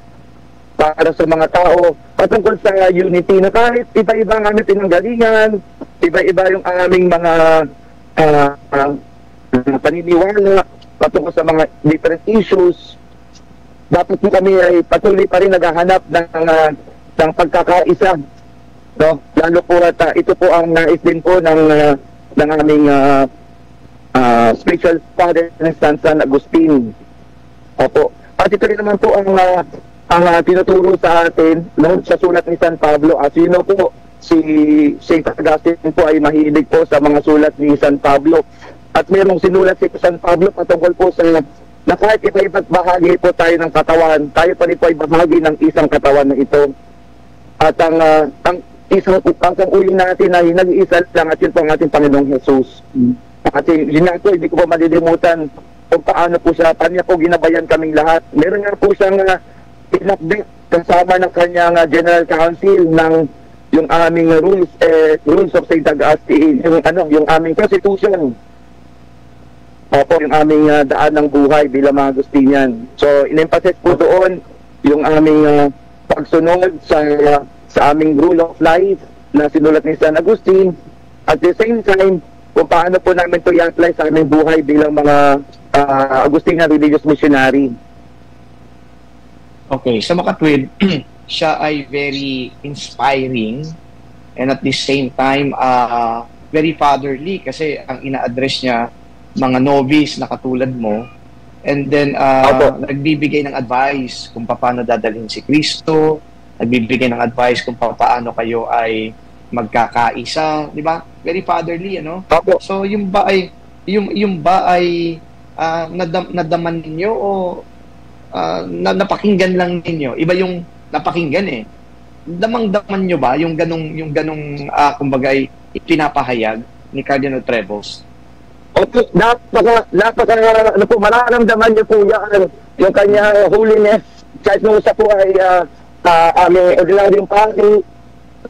para sa mga tao patungkol sa unity na kahit iba-iba ang aming pinanggalingan, iba-iba yung aming mga paniniwala patungkol sa mga different issues, dapat po kami ay patuloy pa rin naghahanap ng pagkakaisa. No? Lalo po at ito po ang nais din po ng aming spiritual father ng San Agustin. Opo. At ito rin naman po ang tinuturo sa atin sa sulat ni San Pablo. As you know po, si St. Augustine po ay mahilig po sa mga sulat ni San Pablo. At mayroong sinulat si San Pablo patungkol po sa na kahit iba-iba't bahagi po tayo ng katawan, tayo pa rin po ay bahagi ng isang katawan na ito. At ang isang uli natin ay nag-iisa lang at yun po ang ating Panginoong Jesus. At yun nga po, hindi ko pa malilimutan kung paano po siya, paano niya po ginabayan kaming lahat. Meron nga po siyang in-update kasama ng kanyang General Council ng yung aming rules of St. Augustine, yung aming Constitution. Opo, yung aming daan ng buhay bilang mga Agustinian. So, in-emphasize po doon yung aming pagsunod sa aming rule of life na sinulat ni San Agustin. At the same time, kung paano po namin ito i-apply sa aming buhay bilang mga Agustinian religious missionary. Okay, sa Makatwid, siya ay very inspiring and at the same time very fatherly kasi ang ina-address niya mga novice na katulad mo and then nagbibigay ng advice kung paano dadalhin si Kristo, nagbibigay ng advice kung paano kayo ay magkakaisa, di ba? Very fatherly, ano? So yung ba ay nadaman ninyo o napakinggan lang ninyo? Iba yung napakinggan eh. Damang-daman nyo ba yung ganong kumbaga ay pinapahayag ni Cardinal Trebos? Okay, mararamdaman niyo po yung kanyang holiness kahit nung isa po ay aming ordinaryong pari.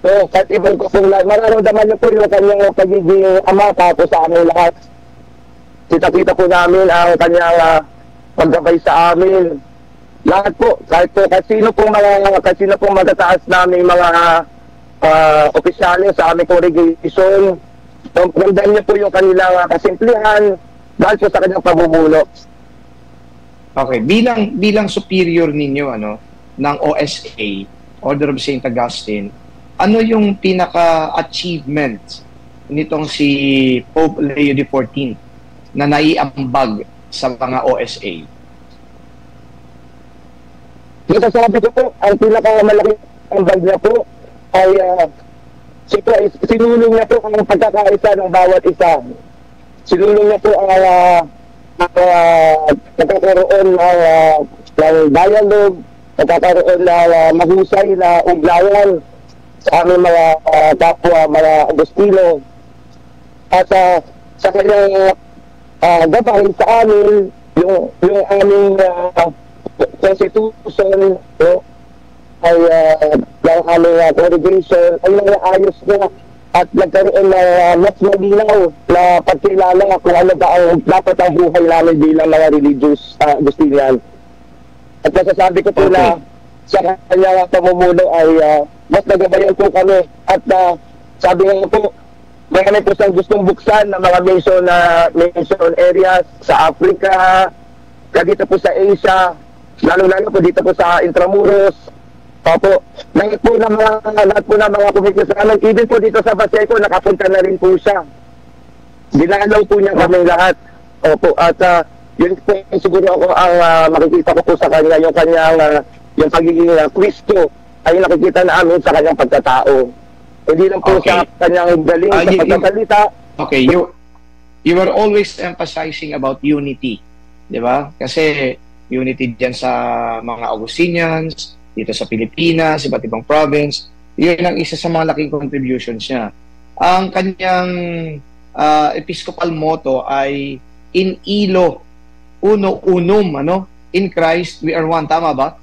So, kahit ibang ko po mararamdaman niyo po yung kanyang pagiging ama po sa aming lahat. Kita-kita po namin ang kanyang paggabay sa amin. Lahat po, kahit sino pong matataas namin mga opisyalis sa aming congregation, ramdam niyo po yung kanilang kasimplihan dahil po sa kanyang pamumuno. Okay, bilang superior ninyo ng OSA, Order of St. Augustine, ano yung pinaka-achievement nitong si Pope Leo XIV na naiambag sa mga OSA? Masasabi ko po, ang pinaka-malaking ambag niya po ay sinulong niya po ang pagkakaisa ng bawat isa. Sinulong niya po ang nagkakaroon ng dialogue, nagkakaroon ng mahusay na ugnayan sa aming mga kapwa, mga Agustino. At sa kanyang gabay sa amin, yung aming constitution, ay ng aming congregation ay ayos na at nagkaroon ng mas malinaw na pagkilala kung ano ba ang dapat ang buhay namin bilang mga religious Agustinian. At masasabi ko po na sa kanyang pamumuno ay mas nagabayan po kami at sabi nga po marami po siyang gustong buksan ng mga mission areas sa Africa, dito po sa Asia, lalo po dito po sa Intramuros. Opo, lahat po ng mga kumikis sa amin, even po dito sa Paseco, nakapunta na rin po siya. Dinalaw po niya kami lahat. Opo, at yun po siguro ako ang makikita ko po sa kanya, yung kanyang yung pagiging Kristo ay nakikita namin sa kanyang pagkatao. Hindi lang po sa kanyang galing sa pagkasalita. Okay, you were always emphasizing about unity, di ba? Kasi unity dyan sa mga Augustinians, dito sa Pilipinas, iba't ibang province, yun ang isa sa mga laking contributions niya. Ang kanyang episcopal motto ay in illo uno unum, in Christ we are one. Tama ba?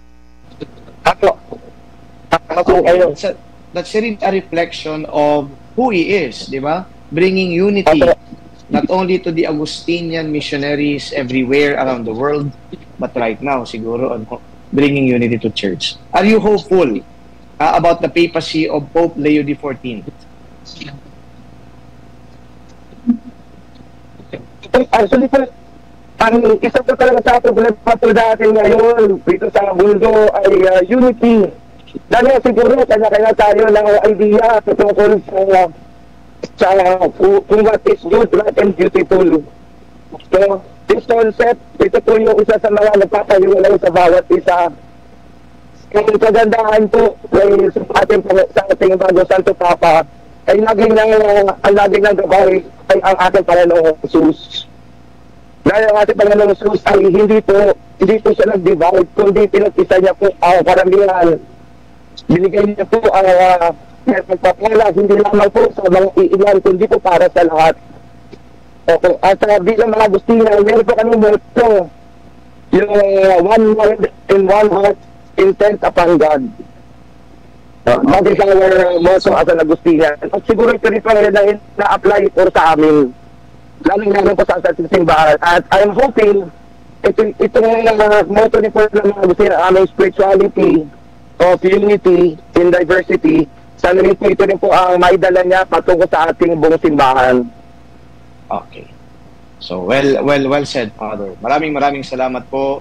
That's really a reflection of who he is, di ba? Bringing unity not only to the Augustinian missionaries everywhere around the world, but right now, siguro, bringing unity to church. Are you hopeful about the papacy of Pope Leo XIV? Actually, ang isa po talaga sa problema po natin ngayon dito sa mundo ay unity. Dahil siguro kanya-kanya tayo ng idea tungkol sa kung what is good, right, and beautiful. So, this concept, ito po yung isa sa mga nagpapahiwalay sa bawat isa. Yung kagandahan po sa ating bago Santo Papa ay laging ng gabay ay ang ating Panginoong Jesus. Dahil ang ating Panginoong Jesus ay hindi po siya nag-divide, kundi pinag-isa niya po ang karamihan. Binigay niya po ang pagpapala, hindi lamang po sa mga iilan, kundi po para sa lahat. Okay. At bilang mga Agustino, meron po kami motto, yung one word in one heart, intent upon God. That is our motto as an Agustino. At siguro ito rin po na-apply po sa amin. Lalong-lalong po sa ating simbahan. At I'm hoping, itong motto ni po ng mga Agustino, aming spirituality of unity in diversity, sana rin po ito rin po ang maidala niya patungo sa ating buong simbahan. Okay. So, well said, Father. Maraming salamat po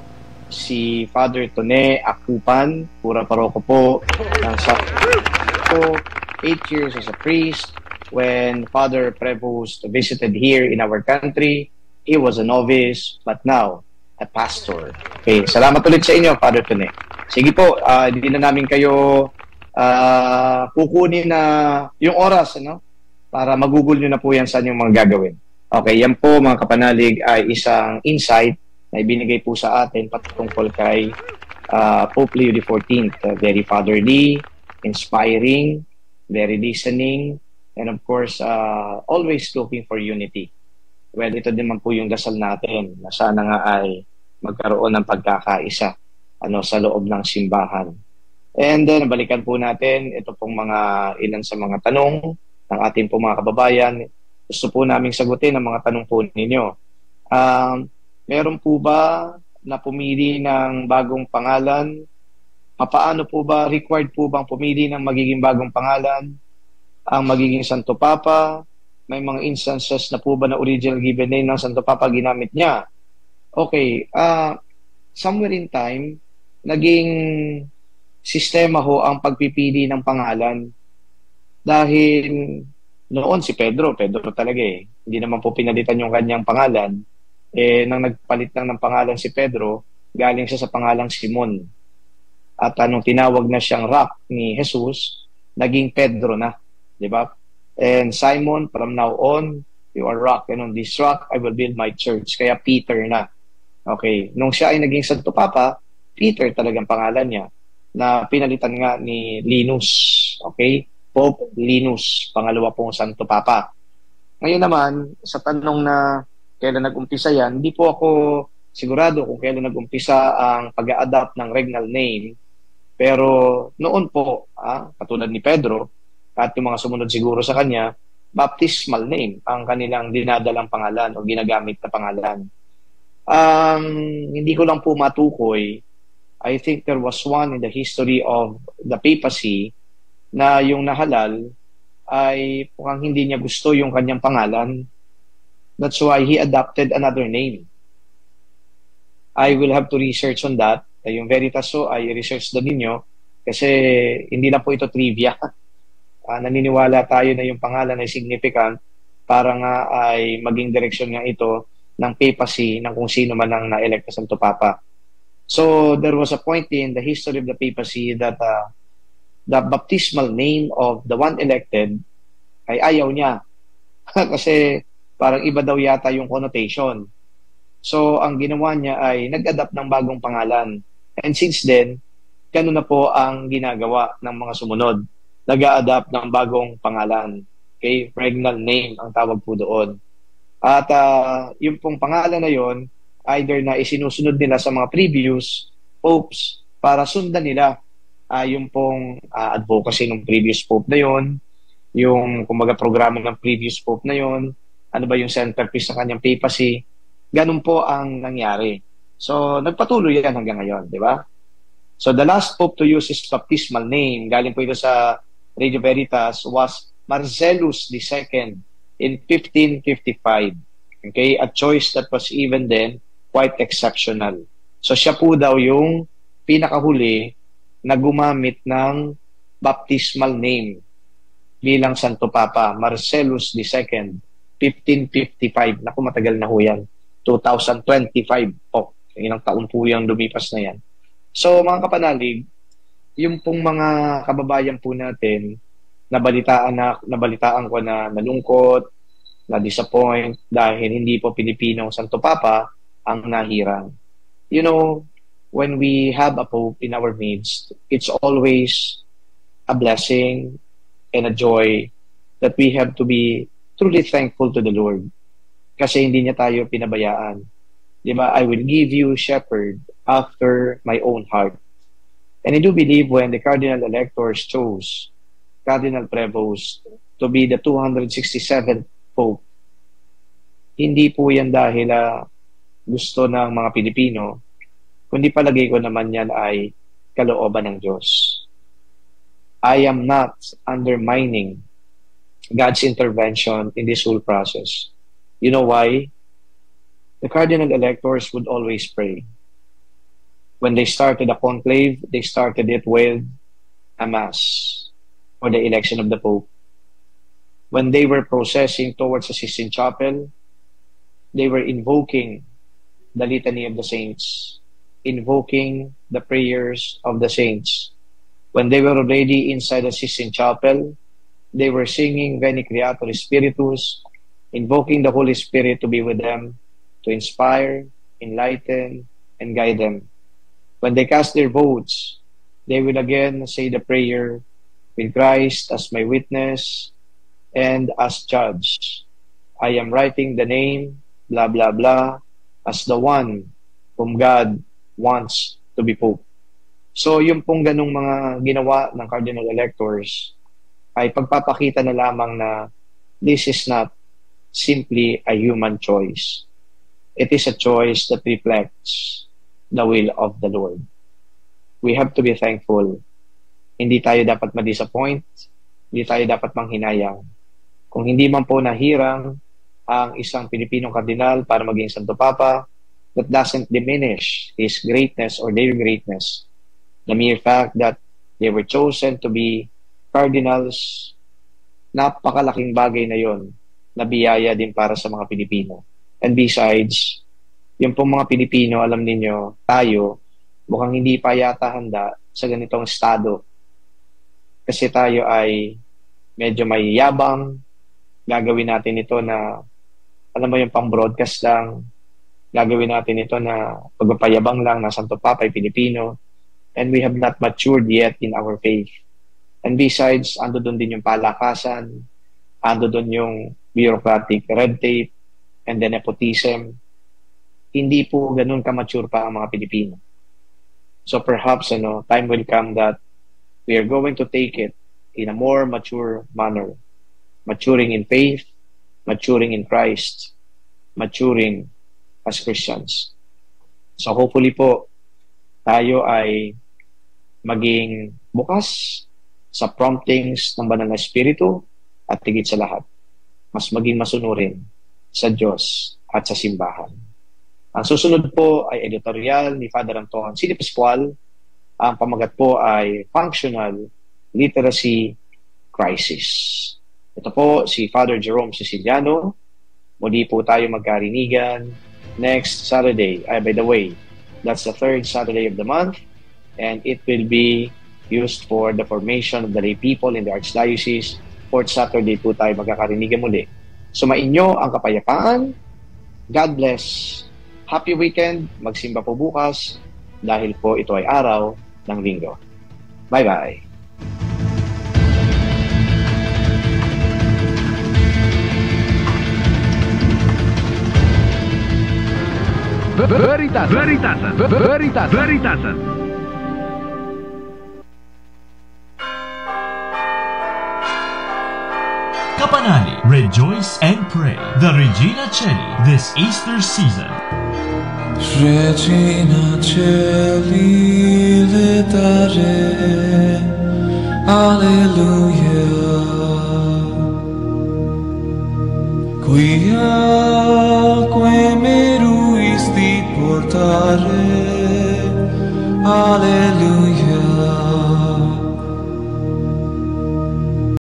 si Father Tone Akupan, Pura Paroko po, ng Sa 8 years as a priest. When Father Prevost visited here in our country, he was a novice, but now, a pastor. Okay, salamat ulit sa inyo, Father Tone. Sige po, hindi na namin kayo kukunin na yung oras, ano? Para magugol nyo na po yan sa inyong mga gagawin. Okay, yan po mga kapanalig ay isang insight na ibinigay po sa atin patungkol kay Pope Leo XIV. Very fatherly, inspiring, very listening, and of course, always looking for unity. Well, ito din man po yung dasal natin na sana nga ay magkaroon ng pagkakaisa sa loob ng simbahan. And then, balikan po natin ito pong ilan sa mga tanong ng ating po mga kababayan. Gusto po naming sagutin ang mga tanong po ninyo. Meron po ba na pumili ng bagong pangalan? Paano po ba, required po bang pumili ng magiging bagong pangalan? Ang magiging Santo Papa? May mga instances na po ba na original given name ng Santo Papa ginamit niya? Okay, somewhere in time, naging sistema ho ang pagpipili ng pangalan. Dahil noon si Pedro talaga eh. Hindi naman po pinalitan yung kanyang pangalan. Nang nagpalit lang ng pangalan si Pedro, galing siya sa pangalang Simon. At anong tinawag na siyang rock ni Jesus, naging Pedro na. Diba? And Simon, from now on, you are rock. And on this rock, I will build my church. Kaya Peter na. Okay. Nung siya ay naging Santo Papa, Peter talagang pangalan niya, na pinalitan nga ni Linus. Okay? Pope Linus, pangalawa pong Santo Papa. Ngayon naman, sa tanong na kailan nag-umpisa yan, hindi po ako sigurado kung kailan nag-umpisa ang pag-a-adapt ng regnal name. Pero noon po, katulad ni Pedro, at yung mga sumunod siguro sa kanya, baptismal name ang kanilang dinadalang pangalan o ginagamit na pangalan. Hindi ko lang po matukoy. I think there was one in the history of the papacy na yung nahalal ay mukhang hindi niya gusto yung kanyang pangalan. That's why he adopted another name. I will have to research on that. Yung Veritas ay research na ninyo kasi hindi na po ito trivia. Naniniwala tayo na yung pangalan ay significant para nga ay maging direksyon nga ito ng papacy ng kung sino man ang na-elect na Santo Papa. So there was a point in the history of the papacy that the baptismal name of the one elected ay ayaw niya. Kasi parang iba daw yata yung connotation. So ang ginawa niya ay nag-adapt ng bagong pangalan. And since then, ganun na po ang ginagawa ng mga sumunod. Nag-a-adapt ng bagong pangalan. Okay? Regnal name ang tawag po doon. At yung pong pangalan na yon, either na isinusunod nila sa mga previous popes para sundan nila yung pong advocacy ng previous pope na yon, yung kumbaga programa ng previous pope na yon, ano ba yung centerpiece ng kanyang papacy. Ganun po ang nangyari. So, nagpatuloy yan hanggang ngayon, di ba? So, the last pope to use his baptismal name, galing po ito sa Radio Veritas, was Marcellus II in 1555. Okay? A choice that was even then quite exceptional. So, siya po daw yung pinakahuli na gumamit ng baptismal name bilang Santo Papa, Marcellus II, 1555. Naku, matagal na ho yan. 2025 po. Ilang taon po yung lumipas na yan. So, mga kapanalig, yung pong mga kababayan po natin, nabalitaan ko na nalungkot, na-disappoint dahil hindi po Pilipinong Santo Papa ang nahirang. You know, when we have a Pope in our midst, it's always a blessing and a joy that we have to be truly thankful to the Lord. Kasi hindi niya tayo pinabayaan. Diba? I will give you shepherd after my own heart. And I do believe when the cardinal electors chose Cardinal Prevost to be the 267th Pope, hindi po yan dahil gusto ng mga Pilipino, kundi palagay ko naman yan ay kalooban ng Diyos. I am not undermining God's intervention in this whole process. You know why? The cardinal electors would always pray. When they started a conclave, they started it with a mass for the election of the Pope. When they were processing towards the Sistine Chapel, they were invoking the Litany of the Saints, invoking the prayers of the saints. When they were already inside the Sistine Chapel, they were singing Veni Creator Spiritus, invoking the Holy Spirit to be with them, to inspire, enlighten, and guide them. When they cast their votes, they will again say the prayer, with Christ as my witness and as judge. I am writing the name, blah, blah, blah, as the one whom God wants to be Pope. So, yung pong ganong mga ginawa ng cardinal electors ay pagpapakita na lamang na this is not simply a human choice. It is a choice that reflects the will of the Lord. We have to be thankful. Hindi tayo dapat ma-disappoint, hindi tayo dapat manghinayang. Kung hindi man po nahirang ang isang Pilipinong kardinal para maging Santo Papa, that doesn't diminish his greatness or their greatness. The mere fact that they were chosen to be cardinals, napakalaking bagay na yon, na biyaya din para sa mga Pilipino. And besides, yung pong mga Pilipino, alam niyo, tayo, mukhang hindi pa yata handa sa ganitong estado. Kasi tayo ay medyo may yabang, gagawin natin ito na, alam mo yung pang-broadcast lang, gagawin natin ito na pagpapayabang lang na Santo Papa ay Pilipino, and we have not matured yet in our faith. And besides, ando doon din yung palakasan, ando doon yung bureaucratic red tape, and the nepotism. Hindi po ganun ka-mature pa ang mga Pilipino. So perhaps, time will come that we are going to take it in a more mature manner. Maturing in faith, maturing in Christ, maturing as Christians. So hopefully po, tayo ay maging bukas sa promptings ng Banal na Espiritu at higit sa lahat, mas maging masunurin sa Diyos at sa simbahan. Ang susunod po ay editorial ni Father Anton Silly Pascual. Ang pamagat po ay Functional Literacy Crisis. Ito po si Father Jerome Siciliano. Muli po tayo magkarinigan next Saturday. By the way, that's the third Saturday of the month, and it will be used for the formation of the lay people in the Archdiocese. Fourth Saturday po tayo magkakarinigan muli. Sumainyo ang kapayapaan. God bless. Happy weekend. Magsimba po bukas dahil po ito ay araw ng Linggo. Bye-bye. Veritasan. Kapanali, rejoice and pray. The Regina Coeli this Easter season. Regina Coeli letare, Alleluia. Quia meruisti portare, Alleluia.